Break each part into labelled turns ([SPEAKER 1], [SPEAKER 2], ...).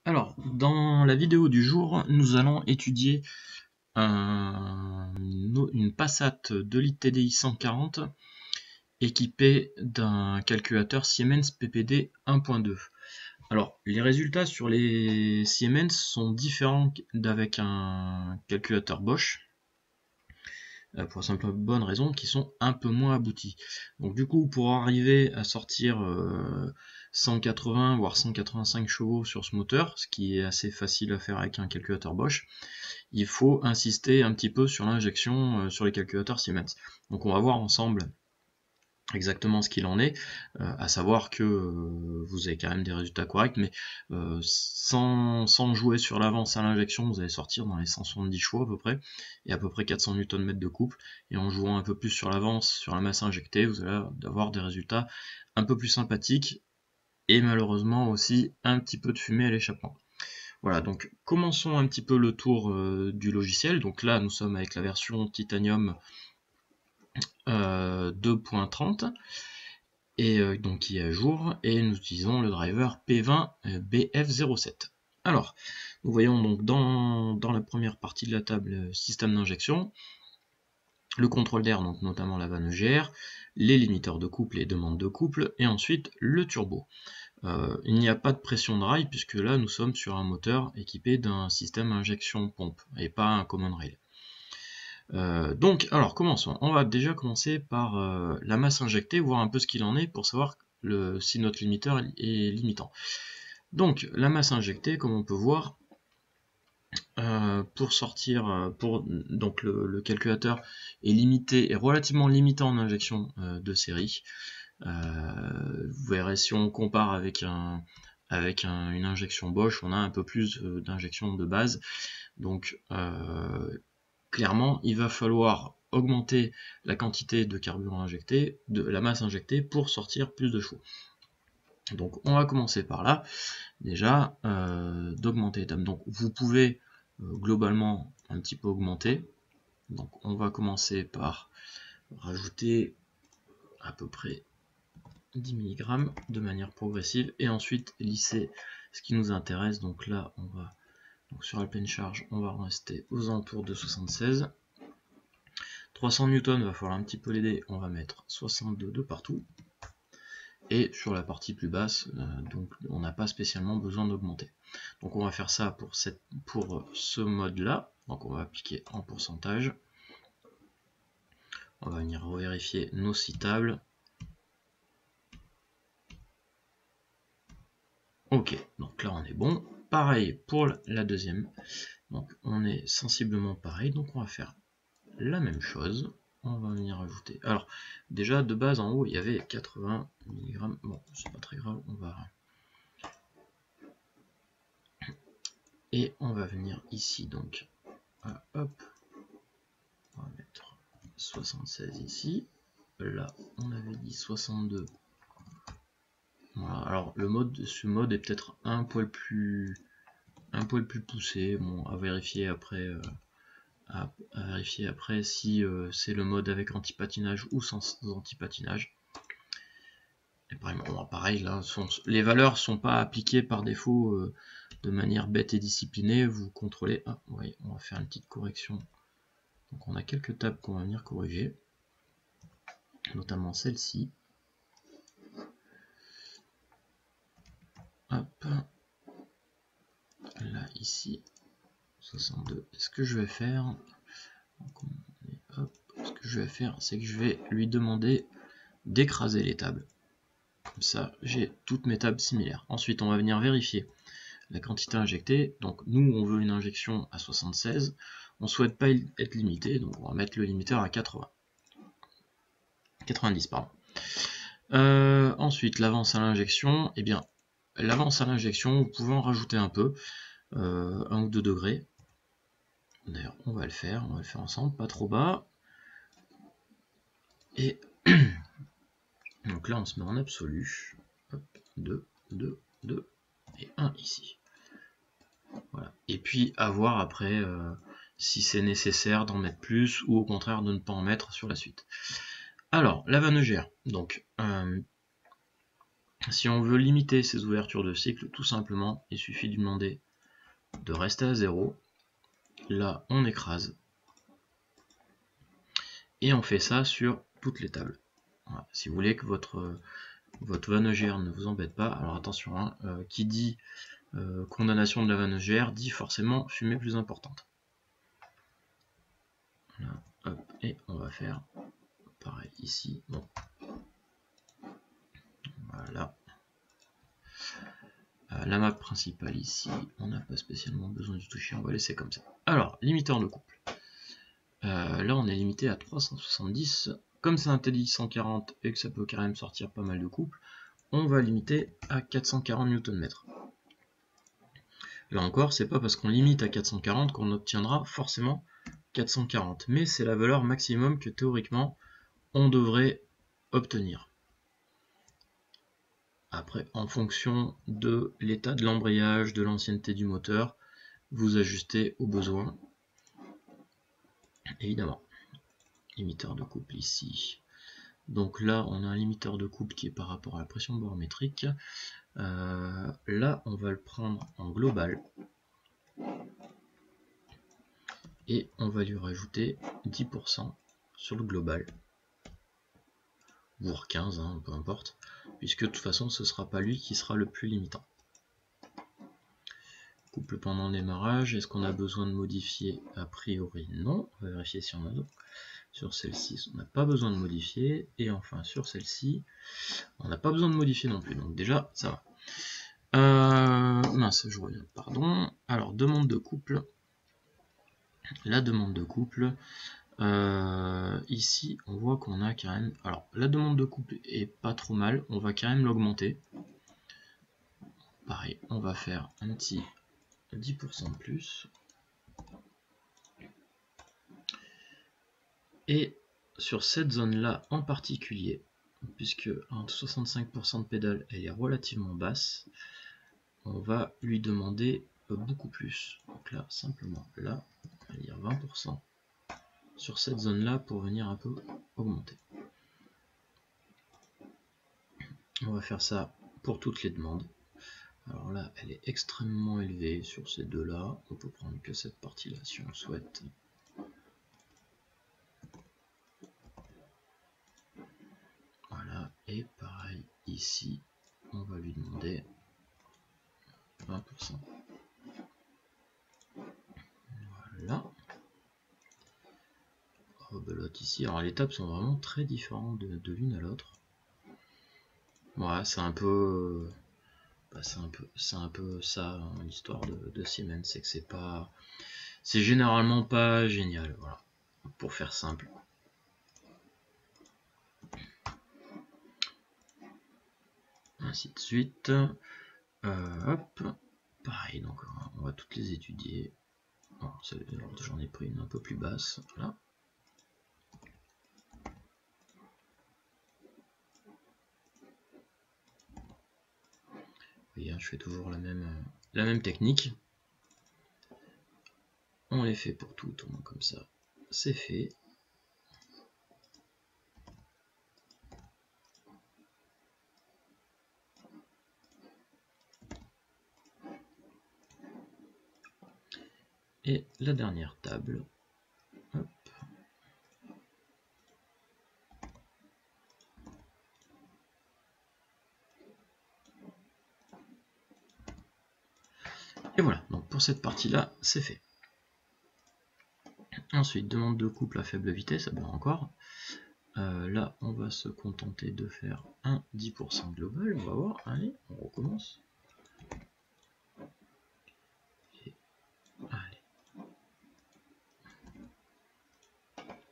[SPEAKER 1] Alors, dans la vidéo du jour, nous allons étudier une Passat 2 litres TDI 140 équipée d'un calculateur Siemens PPD 1.2. Alors, les résultats sur les Siemens sont différents d'avec un calculateur Bosch, pour la simple bonne raison qu'ils sont un peu moins aboutis. Donc du coup, pour arriver à sortir 180 voire 185 chevaux sur ce moteur, ce qui est assez facile à faire avec un calculateur Bosch, il faut insister un petit peu sur l'injection sur les calculateurs Siemens. Donc on va voir ensemble exactement ce qu'il en est, à savoir que vous avez quand même des résultats corrects, mais sans jouer sur l'avance à l'injection, vous allez sortir dans les 170 chevaux à peu près, et à peu près 400 Nm de couple, et en jouant un peu plus sur l'avance, sur la masse injectée, vous allez avoir des résultats un peu plus sympathiques, et malheureusement aussi un petit peu de fumée à l'échappement. Voilà, donc commençons un petit peu le tour du logiciel. Donc là, nous sommes avec la version Titanium 2.30 et donc qui est à jour, et nous utilisons le driver P20 BF07. Alors, nous voyons donc dans la première partie de la table système d'injection, le contrôle d'air, donc notamment la vanne EGR, les limiteurs de couple et demandes de couple, et ensuite le turbo. Il n'y a pas de pression de rail puisque là nous sommes sur un moteur équipé d'un système injection pompe et pas un common rail. Donc, alors commençons. On va déjà commencer par la masse injectée, voir un peu ce qu'il en est pour savoir si notre limiteur est limitant. Donc, la masse injectée, comme on peut voir, pour sortir, donc le calculateur est limité, est relativement limité en injection de série. Vous verrez, si on compare avec une injection Bosch, on a un peu plus d'injection de base. Donc, clairement, il va falloir augmenter la quantité de carburant injecté, de la masse injectée, pour sortir plus de chevaux. Donc on va commencer par là, déjà, d'augmenter l'étape. Donc vous pouvez globalement un petit peu augmenter. Donc on va commencer par rajouter à peu près 10 mg de manière progressive, et ensuite lisser ce qui nous intéresse. Donc là, on va, donc sur la pleine charge, on va rester aux alentours de 76. 300 Newton, va falloir un petit peu l'aider, on va mettre 62 de partout. Et sur la partie plus basse, donc on n'a pas spécialement besoin d'augmenter. Donc on va faire ça pour ce mode là. Donc on va appliquer en pourcentage. On va venir revérifier nos citables. Ok, donc là on est bon. Pareil pour la deuxième. Donc on est sensiblement pareil. Donc on va faire la même chose. On va venir ajouter. Alors, déjà de base en haut, il y avait 80 mg. Bon, c'est pas très grave, on va. Et on va venir ici, donc, hop, on va mettre 76 ici. Là, on avait dit 62. Voilà, alors ce mode est peut-être un poil plus poussé. Bon, à vérifier après. À vérifier après si c'est le mode avec anti-patinage ou sans anti-patinage. Et pareil, là, les valeurs sont pas appliquées par défaut de manière bête et disciplinée. Vous contrôlez. Ah, oui, on va faire une petite correction. Donc on a quelques tables qu'on va venir corriger, notamment celle-ci. Hop, là ici, 62. Ce que je vais faire, c'est que je vais lui demander d'écraser les tables. Comme ça, j'ai toutes mes tables similaires. Ensuite, on va venir vérifier la quantité injectée. Donc nous, on veut une injection à 76. On ne souhaite pas être limité, donc on va mettre le limiteur à 90, pardon. Ensuite, l'avance à l'injection, eh bien, l'avance à l'injection, vous pouvez en rajouter un peu, 1 ou 2 degrés. D'ailleurs, on va le faire ensemble, pas trop bas. Et donc là, on se met en absolu. Hop, 2, 2, 2 et 1 ici. Voilà. Et puis, à voir après si c'est nécessaire d'en mettre plus ou au contraire de ne pas en mettre sur la suite. Alors, la vanne EGR. Donc, Si on veut limiter ces ouvertures de cycle, tout simplement, il suffit de demander de rester à 0. Là, on écrase. Et on fait ça sur toutes les tables. Voilà. Si vous voulez que votre vanne EGR ne vous embête pas, alors attention, hein, qui dit condamnation de la vanne EGR dit forcément fumée plus importante. Voilà, hop, et on va faire pareil ici. Bon. Voilà. La map principale ici, on n'a pas spécialement besoin du toucher, on va laisser comme ça. Alors, limiteur de couple. Là, on est limité à 370. Comme c'est un TDI 140 et que ça peut quand même sortir pas mal de couples, on va limiter à 440 Nm. Là encore, c'est pas parce qu'on limite à 440 qu'on obtiendra forcément 440, mais c'est la valeur maximum que théoriquement on devrait obtenir. Après, en fonction de l'état de l'embrayage, de l'ancienneté du moteur, vous ajustez au besoin. Évidemment. Limiteur de couple ici. Donc là, on a un limiteur de couple qui est par rapport à la pression barométrique. Là, on va le prendre en global. Et on va lui rajouter 10% sur le global. Voire 15, hein, peu importe. Puisque de toute façon, ce ne sera pas lui qui sera le plus limitant. Couple pendant le démarrage, est-ce qu'on a besoin de modifier? A priori, non. On va vérifier si on a d'autres. Sur celle-ci, on n'a pas besoin de modifier. Et enfin, sur celle-ci, on n'a pas besoin de modifier non plus. Donc déjà, ça va. Mince, je reviens, pardon. Alors, demande de couple. La demande de couple. Ici, on voit qu'on a quand même... Alors, la demande de couple est pas trop mal. On va quand même l'augmenter. Pareil, on va faire un petit 10% de plus. Et sur cette zone-là en particulier, puisque en 65% de pédale, elle est relativement basse, on va lui demander beaucoup plus. Donc là, simplement, là, on va dire 20% sur cette zone-là pour venir un peu augmenter. On va faire ça pour toutes les demandes. Alors là, elle est extrêmement élevée sur ces deux-là. On peut prendre que cette partie-là si on le souhaite. Voilà, et pareil ici, on va lui demander 20%. Voilà. Rebelote ici. Alors les tables sont vraiment très différentes de l'une à l'autre. Voilà, c'est un peu... c'est un peu ça, hein, l'histoire de Siemens, c'est que c'est pas... C'est généralement pas génial, voilà, pour faire simple. Ainsi de suite. Hop, pareil, donc on va toutes les étudier. J'en ai pris une un peu plus basse, là. Vous voyez, je fais toujours la même technique. On les fait pour toutes, au moins comme ça, c'est fait. Et la dernière table. Hop. Et voilà, donc pour cette partie-là, c'est fait. Ensuite, demande de couple à faible vitesse, ah ben encore. Là, on va se contenter de faire un 10% global, on va voir. Allez, on recommence. Et, allez.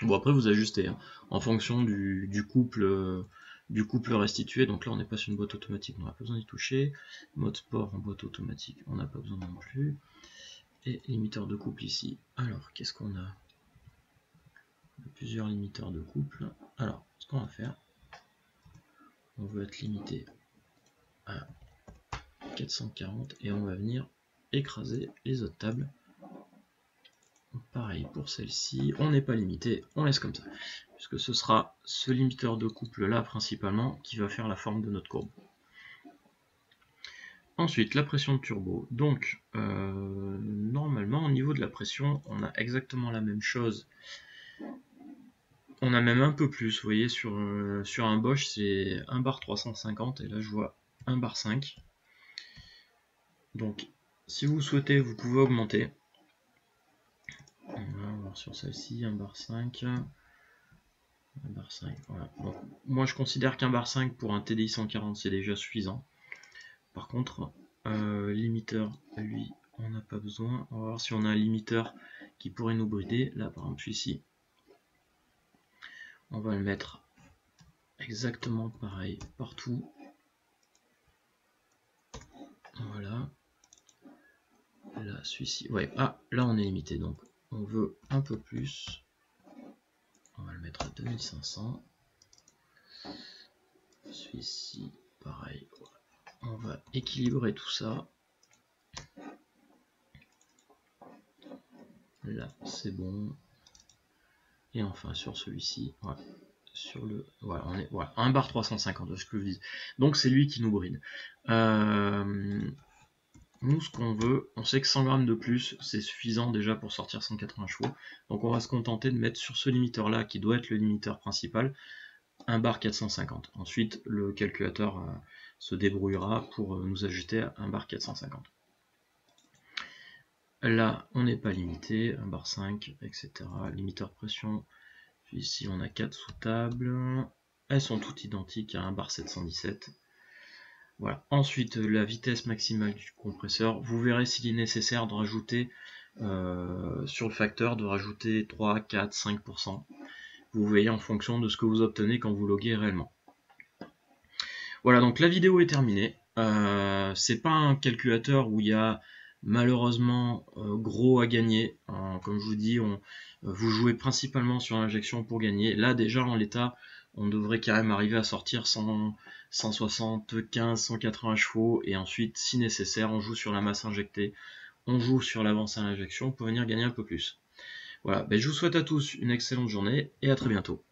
[SPEAKER 1] Bon, après, vous ajustez hein, en fonction du couple restitué. Donc là, on n'est pas sur une boîte automatique, on n'a pas besoin d'y toucher. Mode sport en boîte automatique, on n'a pas besoin non plus. Et limiteur de couple ici. Alors, qu'est-ce qu'on a? Plusieurs limiteurs de couple. Alors, ce qu'on va faire, on veut être limité à 440 et on va venir écraser les autres tables. Pareil pour celle-ci, on n'est pas limité, on laisse comme ça, puisque ce sera ce limiteur de couple là principalement qui va faire la forme de notre courbe. Ensuite, la pression de turbo. Donc, normalement, au niveau de la pression, on a exactement la même chose. On a même un peu plus, vous voyez, sur un Bosch, c'est 1 bar 350, et là, je vois 1 bar 5. Donc, si vous souhaitez, vous pouvez augmenter. On va voir sur celle-ci, 1 bar 5. 1 bar 5, voilà. Donc, moi, je considère qu'un bar 5 pour un TDI 140, c'est déjà suffisant. Par contre, limiteur, lui, on n'a pas besoin. On va voir si on a un limiteur qui pourrait nous brider. Là, par exemple, ici, on va le mettre exactement pareil partout. Voilà. Là, celui-ci. Ouais, ah, là, on est limité. Donc, on veut un peu plus. On va le mettre à 2500. Celui-ci, pareil. On va équilibrer tout ça. Là, c'est bon. Et enfin, sur celui-ci, voilà. Sur le, voilà, on est, voilà, 1 bar 350 de ce que je dis. Donc c'est lui qui nous bride. Nous, ce qu'on veut, on sait que 100 grammes de plus, c'est suffisant déjà pour sortir 180 chevaux. Donc on va se contenter de mettre sur ce limiteur là, qui doit être le limiteur principal, 1 bar 450. Ensuite, le calculateur se débrouillera pour nous ajouter 1 bar 450. Là, on n'est pas limité, 1 bar 5, etc. Limiteur pression. Ici, on a 4 sous-tables. Elles sont toutes identiques à 1 bar 717. Voilà. Ensuite, la vitesse maximale du compresseur. Vous verrez s'il est nécessaire de rajouter sur le facteur, de rajouter 3, 4, 5%. Vous voyez en fonction de ce que vous obtenez quand vous loguez réellement. Voilà, donc la vidéo est terminée. C'est pas un calculateur où il y a malheureusement gros à gagner. Comme je vous dis, vous jouez principalement sur l'injection pour gagner. Là déjà en l'état, on devrait quand même arriver à sortir 175, 180 chevaux, et ensuite si nécessaire on joue sur la masse injectée, on joue sur l'avance à l'injection pour venir gagner un peu plus. Voilà, je vous souhaite à tous une excellente journée et à très bientôt.